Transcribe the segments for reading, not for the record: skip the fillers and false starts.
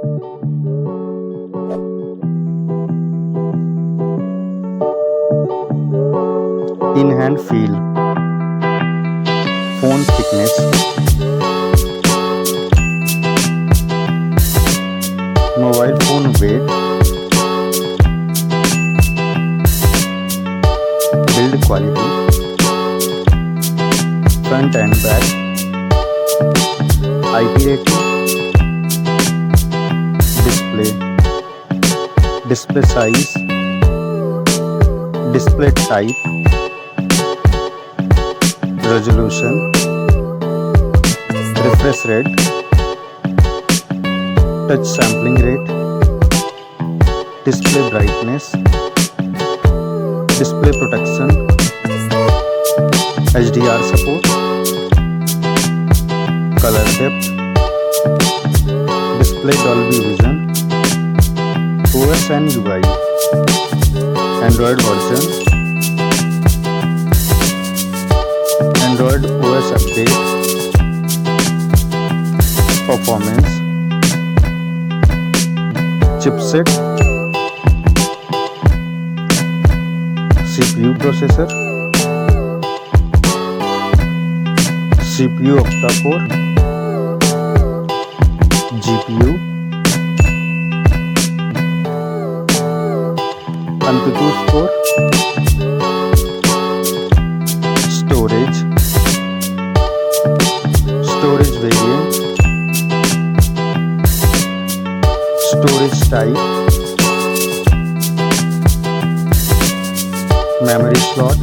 In hand feel, phone thickness, mobile phone weight, build quality, front and back, IP rating, display size, display type, resolution, refresh rate, touch sampling rate, display brightness, display protection, HDR support, color depth, display Dolby Vision, OS and UI, Android version, Android OS update, performance, chipset, CPU processor, CPU octa-core, GPU, AnTuTu score, storage variant, storage type, memory slot,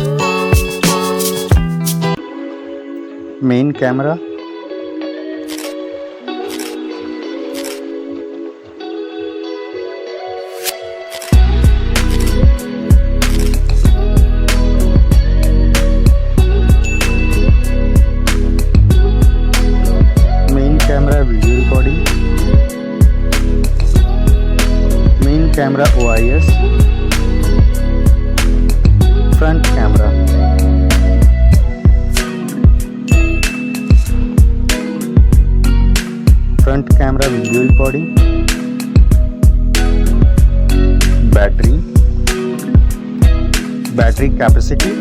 main camera, video recording, main camera OIS, front camera, video recording, battery capacity,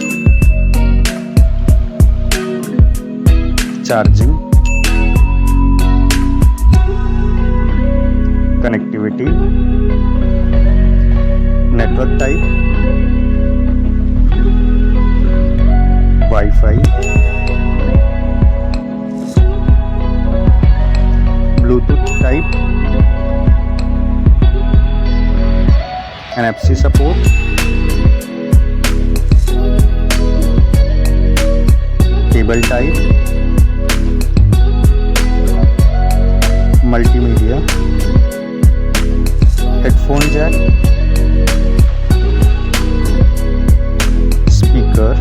charging, connectivity, network type, Wi-Fi, Bluetooth type, NFC support, cable type, multimedia, headphone jack, speaker,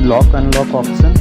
lock unlock option,